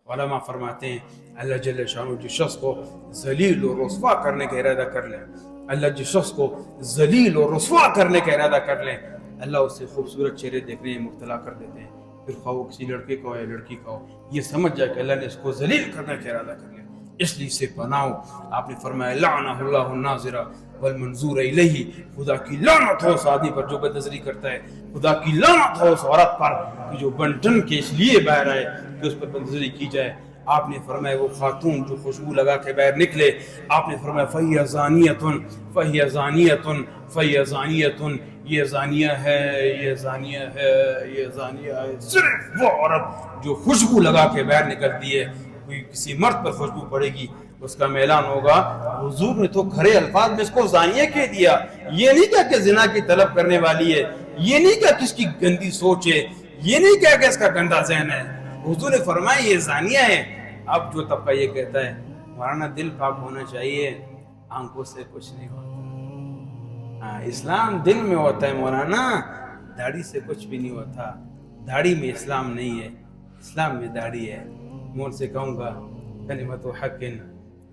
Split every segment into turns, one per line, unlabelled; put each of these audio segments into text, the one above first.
علماء فرماتے ہیں اللہ جل شانہ جس شخص کو ذلیل و رسوا کرنے کا ارادہ کر لے، اللہ جس شخص کو ذلیل و رسوا کرنے کا ارادہ کر لے، اللہ اس سے خوبصورت چہرے دیکھنے میں مبتلا کر دیتے ہیں. پھر خواہ وہ کسی لڑکے کا ہو یا لڑکی کا ہو، یہ سمجھ جائے کہ اللہ نے اس کو ذلیل کرنے کا ارادہ کر لیا، اس لیے سے پناہو. آپ نے فرمایا لعنہ اللہ الناظرہ والمنظور الیہ، خدا کی لعنت ہو اس آدمی پر جو بد نظری کرتا ہے، خدا کی لعنت ہو اس عورت پر کہ جو بنٹن کے اس لیے باہر آئے کہ اس پر بد نظری کی جائے. آپ نے فرمایا وہ خاتون جو خوشبو لگا کے باہر نکلے، آپ نے فرمایا فہی زانیۃ فہی زانیۃ فہی زانیۃ، یہ زانیہ ہے، یہ زانیہ ہے، یہ زانیہ ہے. صرف وہ عورت جو خوشبو لگا کے باہر نکلتی ہے، کوئی کسی مرد پر خوشبو پڑے گی اس کا اعلان ہوگا حضور نے تو کھڑے الفاظ میں اس کو زانیہ کہہ دیا. یہ نہیں کہا کہ زنا کی طلب کرنے والی ہے، یہ نہیں کہا کہ اس کی گندی سوچ ہے، یہ نہیں کہا کہ اس کا گندا ذہن ہے. حضور نے فرمایا یہ زانیہ ہے. اب جو طبقہ یہ کہتا ہے مولانا دل پاک ہونا چاہیے، آنکھوں سے کچھ نہیں ہوتا. ہاں اسلام دل میں ہوتا ہے مولانا، داڑھی سے کچھ بھی نہیں ہوتا. داڑھی میں اسلام نہیں ہے، اسلام میں داڑھی ہے. مول سے کہوں گا کلمۃ حق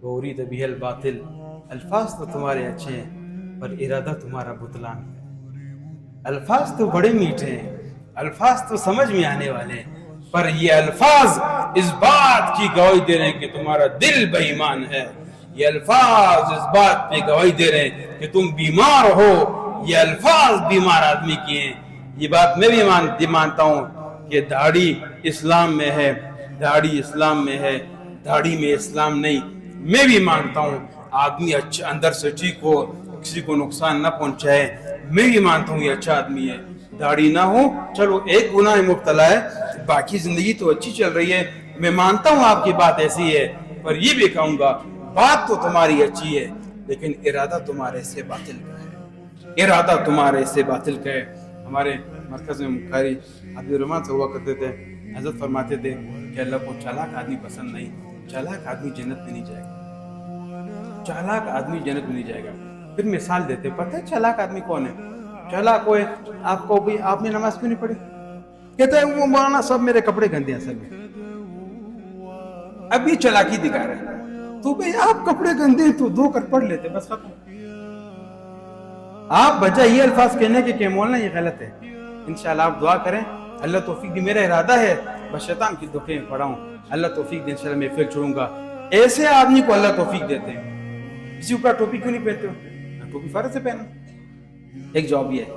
وارید بہ الباطل، الفاظ تو تمہارے اچھے ہیں پر ارادہ تمہارا بتلان ہے. الفاظ تو بڑے میٹھے ہیں، الفاظ تو سمجھ میں آنے والے ہیں، پر یہ الفاظ اس بات کی گواہی دے رہے ہیں کہ تمہارا دل بے ایمان ہے. یہ الفاظ اس بات پہ گواہی دے رہے ہیں کہ تم بیمار ہو. یہ الفاظ بیمار آدمی کی ہیں. یہ بات میں بھی مانتا ہوں کہ داڑھی اسلام میں ہے، داڑھی اسلام میں ہے، داڑھی میں اسلام نہیں. میں بھی مانتا ہوں آدمی اچھا اندر سے ٹھیک ہو، کسی کو نقصان نہ پہنچائے، میں بھی مانتا ہوں یہ اچھا آدمی ہے. داڑھی نہ ہو چلو ایک گناہ مبتلا ہے، باقی زندگی تو اچھی چل رہی ہے. میں مانتا ہوں آپ کی بات ایسی ہے، پر یہ بھی کہوں گا بات تو تمہاری اچھی ہے لیکن ارادہ تمہارے سے باطل کا ہے، ارادہ تمہارے سے باطل کا ہے. ہمارے مرکز میں قاری عبد الرحمن سے ہوا کرتے تھے، حضرت فرماتے تھے کہ اللہ کو چالاک آدمی پسند نہیں، چالاک آدمی جنت میں نہیں جائے گا، چالاک آدمی جنت میں نہیں جائے گا. پھر مثال دیتے، پتہ ہے چالاک آدمی کون ہے؟ چالاک ہوئے آپ کو بھی آپ نے نماز کیوں نہیں پڑھی؟ کہتا ہے وہ مولانا سب میرے کپڑے گندے ہیں اصل میں. اب یہ چالاکی دکھا رہے ہیں. تو بھئی آپ کپڑے گندے ہیں تو دھو کر پڑھ لیتے، بس ختم. آپ بجائے یہ الفاظ کہنے کے کہ مولانا یہ غلط ہے. انشاءاللہ آپ دعا کریں اللہ توفیق دی. میرا ارادہ ہے بس شیطان کی دھوکے میں پڑا ہوں، اللہ توفیق دے انشاءاللہ میں پھر چھوڑوں گا. ایسے آدمی کو اللہ توفیق دیتے ہیں. کسی کا ٹوپی کیوں نہیں پہنتے ہو؟ ٹوپی فرض سے پہنو. ایک جواب یہ ہے،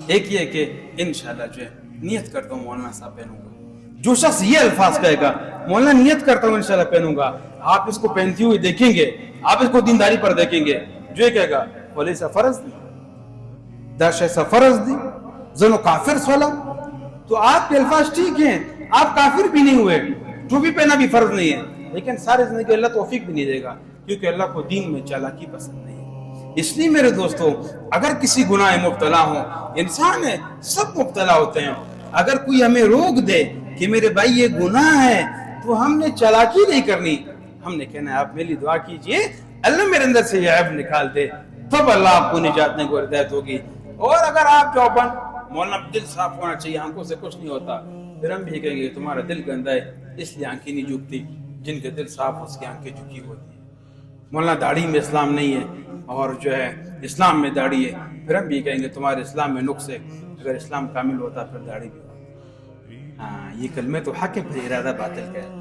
ایک یہ ہے کہ انشاءاللہ جو ہے نیت کرتا ہوں مولانا صاحب پہنوں گا. جو شخص یہ الفاظ کہے گا مولانا نیت کرتا ہوں انشاءاللہ پہنوں گا، آپ اس کو پہنتی ہوئی دیکھیں گے، آپ اس کو دینداری پر دیکھیں گے. جو یہ کہے گا ولیسا فرض دی داشا سا فرض دی زنو کافر سولا، تو آپ کے الفاظ ٹھیک ہیں، آپ کافر بھی نہیں ہوئے، جو بھی پہنا بھی فرض نہیں ہے، لیکن سارے زندگی اللہ توفیق بھی نہیں دے گا کیونکہ اللہ کو دین میں چالاکی پسند نہیں ہے. اس لیے میرے دوستو اگر کسی گناہ مبتلا ہوں، انسان ہے سب مبتلا ہوتے ہیں، اگر کوئی ہمیں روک دے کہ میرے بھائی یہ گناہ ہے تو ہم نے چالاکی نہیں کرنی، ہم نے کہنا ہے آپ میری دعا کیجئے اللہ میرے اندر سے یہ عیب نکال دے، تب اللہ آپ کو نجات دے کو ہدایت ہوگی. اور اگر آپ چوپن مولانا دل صاف ہونا چاہیے، آنکھوں سے کچھ نہیں ہوتا، پھر ہم بھی کہیں گے تمہارا دل گندا ہے اس لیے آنکھیں نہیں جھکتی. جن کے دل صاف اس کی آنکھیں جھکی ہوتی ہیں. مولانا داڑھی میں اسلام نہیں ہے اور جو ہے اسلام میں داڑھی ہے، پھر ہم بھی کہیں گے تمہارے اسلام میں نقص ہے. اگر اسلام کامل ہوتا پھر داڑھی بھی ہوتی. ہاں یہ کلمہ تو حق ہے، پھر ارادہ باطل کا ہے.